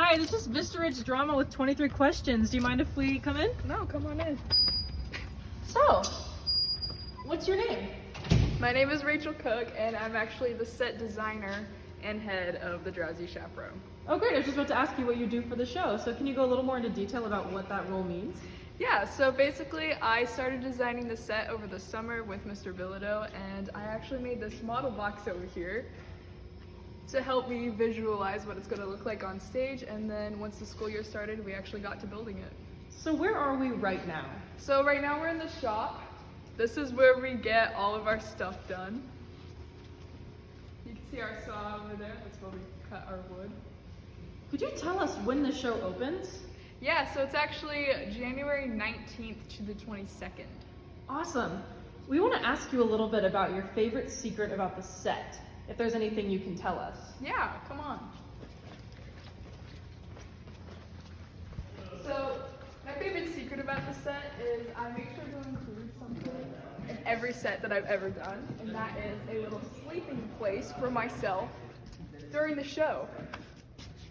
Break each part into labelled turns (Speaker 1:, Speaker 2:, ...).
Speaker 1: Hi, this is Vista Ridge Drama with 23 questions. Do you mind if we come in?
Speaker 2: No, come on in.
Speaker 1: So, what's your name?
Speaker 2: My name is Rachel Cooke, and I'm actually the set designer and head of the Drowsy Chaperone.
Speaker 1: Oh great, I was just about to ask you what you do for the show. So can you go a little more into detail about what that role means?
Speaker 2: Yeah, so basically I started designing the set over the summer with Mr. Bilodeau, and I actually made this model box over here to help me visualize what it's going to look like on stage, and then once the school year started, we actually got to building it.
Speaker 1: So where are we right now?
Speaker 2: So right now we're in the shop. This is where we get all of our stuff done. You can see our saw over there, that's where we cut our wood.
Speaker 1: Could you tell us when the show opens?
Speaker 2: Yeah, so it's actually January 19th to the 22nd.
Speaker 1: Awesome. We want to ask you a little bit about your favorite secret about the set, if there's anything you can tell us.
Speaker 2: Yeah, come on. So, my favorite secret about the set is I make sure to include something in every set that I've ever done, and that is a little sleeping place for myself during the show.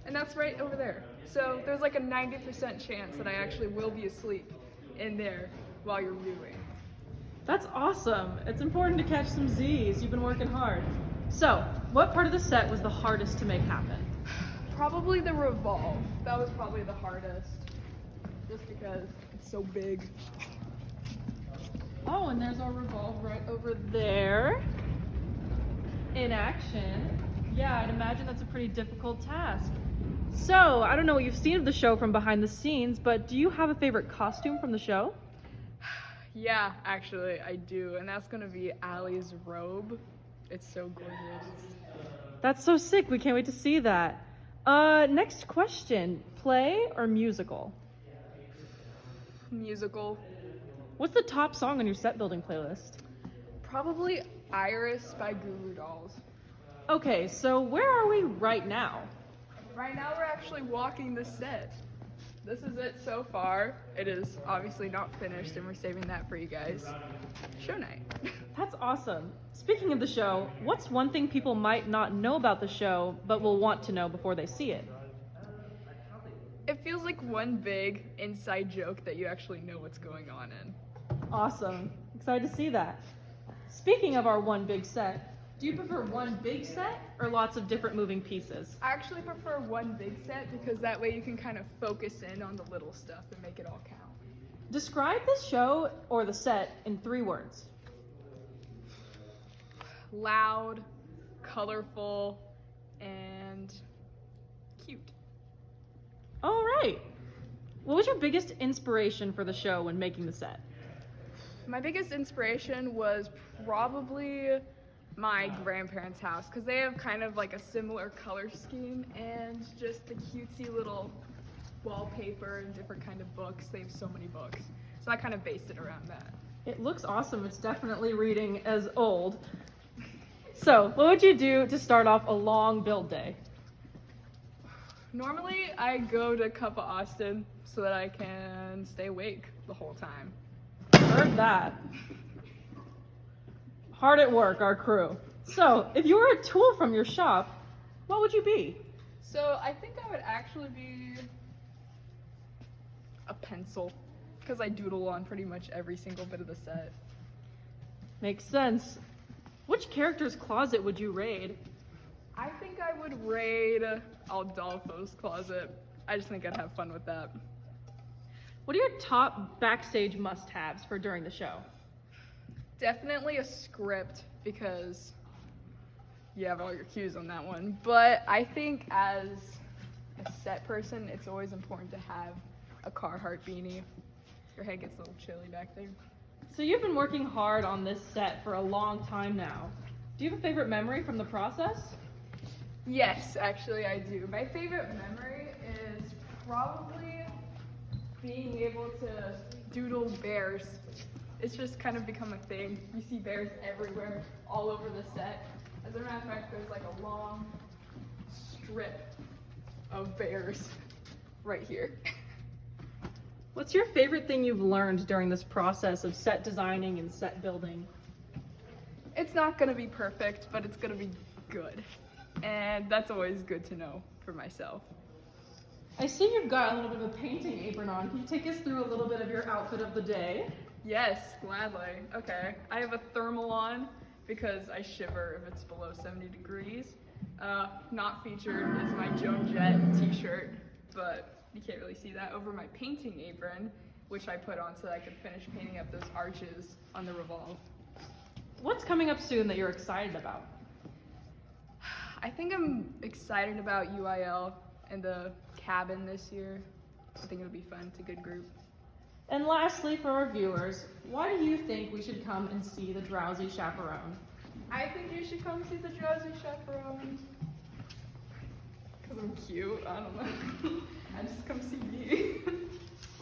Speaker 2: And that's right over there. So there's like a 90% chance that I actually will be asleep in there while you're viewing.
Speaker 1: That's awesome. It's important to catch some Z's. You've been working hard. So, what part of the set was the hardest to make happen?
Speaker 2: Probably the revolve. That was probably the hardest, just because it's so big.
Speaker 1: Oh, and there's our revolve right over there in action. Yeah, I'd imagine that's a pretty difficult task. So, I don't know what you've seen of the show from behind the scenes, but do you have a favorite costume from the show?
Speaker 2: Yeah, actually, I do, and that's gonna be Allie's robe. It's so gorgeous.
Speaker 1: That's so sick. We can't wait to see that. Next question. Play or musical?
Speaker 2: Musical.
Speaker 1: What's the top song on your set building playlist?
Speaker 2: Probably Iris by Guru Dolls.
Speaker 1: Okay, so where are we right now?
Speaker 2: Right now we're actually walking the set. This is it so far. It is obviously not finished, and we're saving that for you guys. Show night.
Speaker 1: That's awesome. Speaking of the show, what's one thing people might not know about the show but will want to know before they see it?
Speaker 2: It feels like one big inside joke that you actually know what's going on in.
Speaker 1: Awesome. Excited to see that. Speaking of our one big set, do you prefer one big set or lots of different moving pieces?
Speaker 2: I actually prefer one big set because that way you can kind of focus in on the little stuff and make it all count.
Speaker 1: Describe the show or the set in 3 words.
Speaker 2: Loud, colorful, and cute.
Speaker 1: All right. What was your biggest inspiration for the show when making the set?
Speaker 2: My biggest inspiration was probably my grandparents' house, because they have kind of like a similar color scheme and just the cutesy little wallpaper and different kind of books. They have so many books. So I kind of based it around that.
Speaker 1: It looks awesome. It's definitely reading as old. So, what would you do to start off a long build day?
Speaker 2: Normally, I go to Cup of Austin so that I can stay awake the whole time.
Speaker 1: Heard that. Hard at work, our crew. So, if you were a tool from your shop, what would you be?
Speaker 2: So I think I would actually be a pencil, because I doodle on pretty much every single bit of the set.
Speaker 1: Makes sense. Which character's closet would you raid?
Speaker 2: I think I would raid Aldolfo's closet. I just think I'd have fun with that.
Speaker 1: What are your top backstage must-haves for during the show?
Speaker 2: Definitely a script, because you have all your cues on that one. But I think as a set person, it's always important to have a Carhartt beanie. Your head gets a little chilly back there.
Speaker 1: So you've been working hard on this set for a long time now. Do you have a favorite memory from the process?
Speaker 2: Yes, actually I do. My favorite memory is probably being able to doodle bears. It's just kind of become a thing. You see bears everywhere, all over the set. As a matter of fact, there's like a long strip of bears right here.
Speaker 1: What's your favorite thing you've learned during this process of set designing and set building?
Speaker 2: It's not gonna be perfect, but it's gonna be good. And that's always good to know for myself.
Speaker 1: I see you've got a little bit of a painting apron on. Can you take us through a little bit of your outfit of the day?
Speaker 2: Yes, gladly. Okay, I have a thermal on because I shiver if it's below 70 degrees. Not featured is my Joan Jett t-shirt, but you can't really see that over my painting apron, which I put on so that I could finish painting up those arches on the revolve.
Speaker 1: What's coming up soon that you're excited about?
Speaker 2: I think I'm excited about UIL and the cabin this year. I think it'll be fun. It's a good group.
Speaker 1: And lastly, for our viewers, why do you think we should come and see the Drowsy Chaperone?
Speaker 2: I think you should come see the Drowsy Chaperone. Because I'm cute. I don't know. I just come see me.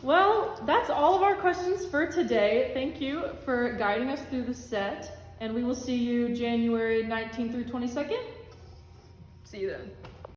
Speaker 1: Well, that's all of our questions for today. Thank you for guiding us through the set, and we will see you January 19th through 22nd.
Speaker 2: See you then.